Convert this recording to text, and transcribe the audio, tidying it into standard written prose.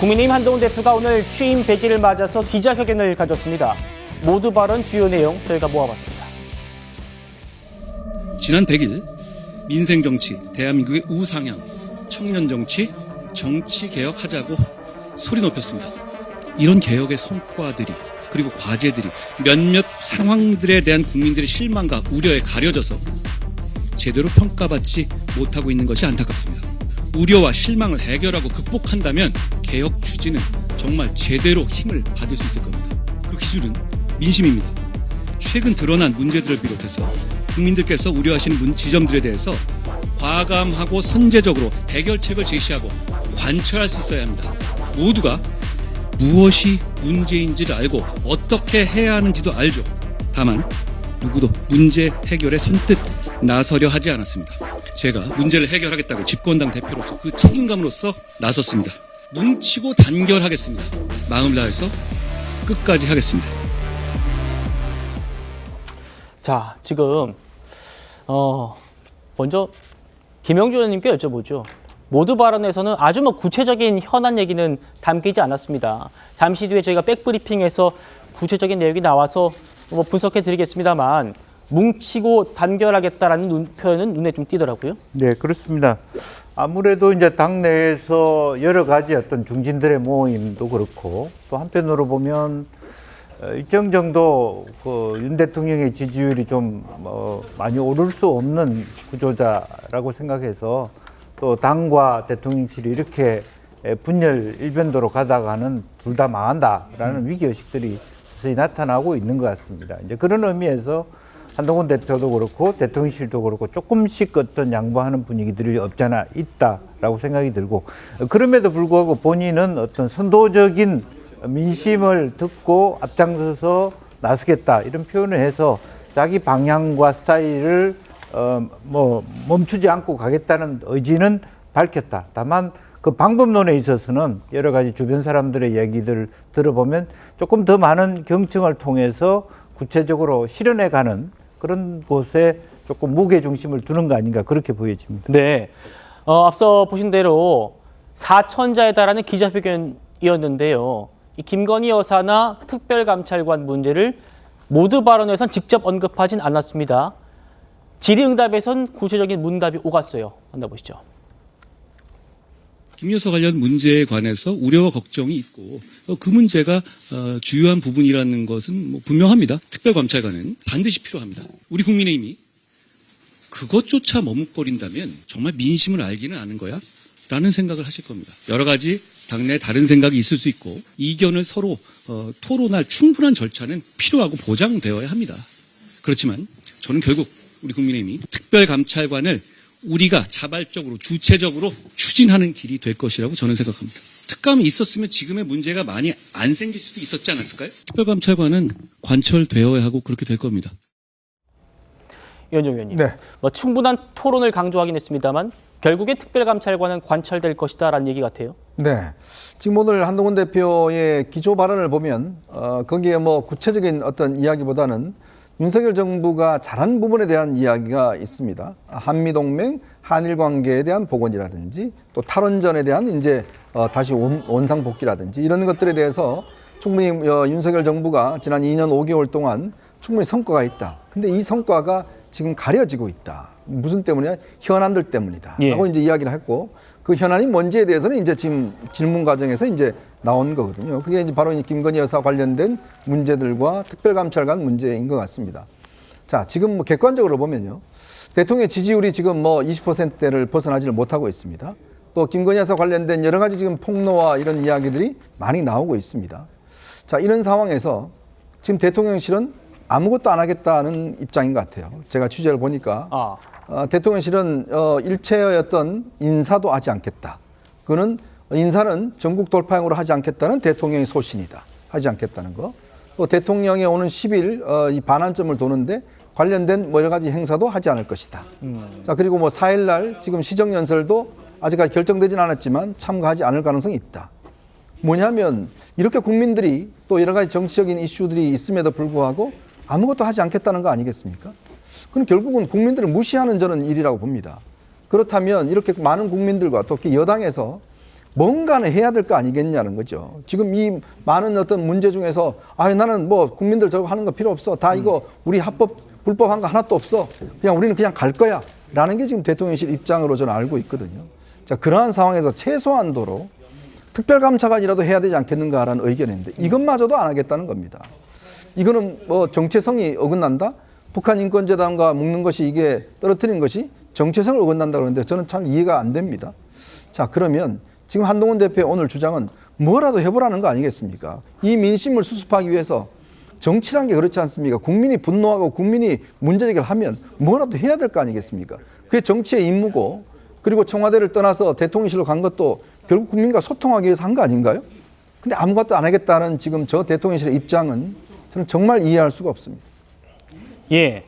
국민의힘 한동훈 대표가 오늘 취임 100일을 맞아서 기자회견을 가졌습니다. 모두 발언 주요 내용 저희가 모아봤습니다. 지난 100일 민생정치, 대한민국의 우상향, 청년정치, 정치개혁하자고 소리 높였습니다. 이런 개혁의 성과들이 그리고 과제들이 몇몇 상황들에 대한 국민들의 실망과 우려에 가려져서 제대로 평가받지 못하고 있는 것이 안타깝습니다. 우려와 실망을 해결하고 극복한다면 개혁 추진은 정말 제대로 힘을 받을 수 있을 겁니다. 그 기준은 민심입니다. 최근 드러난 문제들을 비롯해서 국민들께서 우려하시는 지점들에 대해서 과감하고 선제적으로 해결책을 제시하고 관철할 수 있어야 합니다. 모두가 무엇이 문제인지를 알고 어떻게 해야 하는지도 알죠. 다만 누구도 문제 해결에 선뜻 나서려 하지 않았습니다. 제가 문제를 해결하겠다고 집권당 대표로서 그 책임감으로서 나섰습니다. 뭉치고 단결하겠습니다. 마음을 다해서 끝까지 하겠습니다. 자, 지금 먼저 김영주 의원님께 여쭤보죠. 모두 발언에서는 아주 구체적인 현안 얘기는 담기지 않았습니다. 잠시 뒤에 저희가 백브리핑에서 구체적인 내용이 나와서 분석해 드리겠습니다만 뭉치고 단결하겠다라는 표현은 눈에 좀 띄더라고요. 네, 그렇습니다. 아무래도 이제 당내에서 여러 가지 어떤 중진들의 모임도 그렇고 또 한편으로 보면 일정 정도 윤 대통령의 지지율이 좀 많이 오를 수 없는 구조자라고 생각해서 또 당과 대통령실이 이렇게 분열 일변도로 가다가는 둘 다 망한다라는 위기의식들이 서서히 나타나고 있는 것 같습니다. 이제 그런 의미에서 한동훈 대표도 그렇고 대통령실도 그렇고 조금씩 어떤 양보하는 분위기들이 없지 않아 있다라고 생각이 들고, 그럼에도 불구하고 본인은 어떤 선도적인 민심을 듣고 앞장서서 나서겠다 이런 표현을 해서 자기 방향과 스타일을 멈추지 않고 가겠다는 의지는 밝혔다. 다만 그 방법론에 있어서는 여러 가지 주변 사람들의 얘기들을 들어보면 조금 더 많은 경청을 통해서 구체적으로 실현해가는 그런 곳에 조금 무게중심을 두는 거 아닌가 그렇게 보여집니다. 네, 앞서 보신 대로 4천자에 달하는 기자회견이었는데요. 이 김건희 여사나 특별감찰관 문제를 모두 발언에선 직접 언급하진 않았습니다. 질의응답에선 구체적인 문답이 오갔어요. 만나보시죠. 김 여사 관련 문제에 관해서 우려와 걱정이 있고 그 문제가 주요한 부분이라는 것은 분명합니다. 특별감찰관은 반드시 필요합니다. 우리 국민의힘이 그것조차 머뭇거린다면 정말 민심을 알기는 아는 거야? 라는 생각을 하실 겁니다. 여러 가지 당내에 다른 생각이 있을 수 있고 이견을 서로 토론할 충분한 절차는 필요하고 보장되어야 합니다. 그렇지만 저는 결국 우리 국민의힘이 특별감찰관을 우리가 자발적으로 주체적으로 추진하는 길이 될 것이라고 저는 생각합니다. 특감이 있었으면 지금의 문제가 많이 안 생길 수도 있었지 않았을까요? 특별감찰관은 관철되어야 하고 그렇게 될 겁니다. 이현정 의원님, 네. 충분한 토론을 강조하긴 했습니다만 결국에 특별감찰관은 관철될 것이다라는 얘기 같아요. 네. 지금 오늘 한동훈 대표의 기조 발언을 보면 거기에 구체적인 어떤 이야기보다는 윤석열 정부가 잘한 부분에 대한 이야기가 있습니다. 한미동맹, 한일관계에 대한 복원이라든지 또 탈원전에 대한 이제 다시 원상복귀라든지 이런 것들에 대해서 충분히 윤석열 정부가 지난 2년 5개월 동안 충분히 성과가 있다. 근데 이 성과가 지금 가려지고 있다. 무슨 때문이냐? 현안들 때문이다. 라고 이제 이야기를 했고, 그 현안이 뭔지에 대해서는 이제 지금 질문 과정에서 이제 나온 거거든요. 그게 이제 바로 김건희 여사 관련된 문제들과 특별감찰관 문제인 것 같습니다. 자, 지금 객관적으로 보면요. 대통령의 지지율이 지금 20%대를 벗어나지를 못하고 있습니다. 또 김건희 여사 관련된 여러 가지 지금 폭로와 이런 이야기들이 많이 나오고 있습니다. 자, 이런 상황에서 지금 대통령실은 아무것도 안 하겠다는 입장인 것 같아요. 제가 취재를 보니까 대통령실은 일체의 어떤 인사도 하지 않겠다. 그거는 인사는 전국 돌파형으로 하지 않겠다는 대통령의 소신이다. 하지 않겠다는 거. 또 대통령이 오는 10일 이 반환점을 도는데 관련된 여러 가지 행사도 하지 않을 것이다. 자, 그리고 4일 날 지금 시정연설도 아직까지 결정되진 않았지만 참가하지 않을 가능성이 있다. 뭐냐면 이렇게 국민들이 또 여러 가지 정치적인 이슈들이 있음에도 불구하고 아무것도 하지 않겠다는 거 아니겠습니까? 그럼 결국은 국민들을 무시하는 저는 일이라고 봅니다. 그렇다면 이렇게 많은 국민들과 또 여당에서 뭔가는 해야 될 거 아니겠냐는 거죠. 지금 이 많은 어떤 문제 중에서 나는 뭐 국민들 저거 하는 거 필요 없어. 다 이거 우리 불법한 거 하나도 없어. 그냥 우리는 그냥 갈 거야. 라는 게 지금 대통령실 입장으로 저는 알고 있거든요. 자, 그러한 상황에서 최소한도로 특별감찰관이라도 해야 되지 않겠는가라는 의견인데 이것마저도 안 하겠다는 겁니다. 이거는 뭐 정체성이 어긋난다? 북한 인권재단과 묶는 것이 이게 떨어뜨린 것이 정체성을 어긋난다 그러는데 저는 참 이해가 안 됩니다. 자, 그러면 지금 한동훈 대표의 오늘 주장은 뭐라도 해보라는 거 아니겠습니까? 이 민심을 수습하기 위해서 정치란 게 그렇지 않습니까? 국민이 분노하고 국민이 문제제기를 하면 뭐라도 해야 될 거 아니겠습니까? 그게 정치의 임무고 그리고 청와대를 떠나서 대통령실로 간 것도 결국 국민과 소통하기 위해서 한 거 아닌가요? 근데 아무것도 안 하겠다는 지금 저 대통령실의 입장은 저는 정말 이해할 수가 없습니다. 예.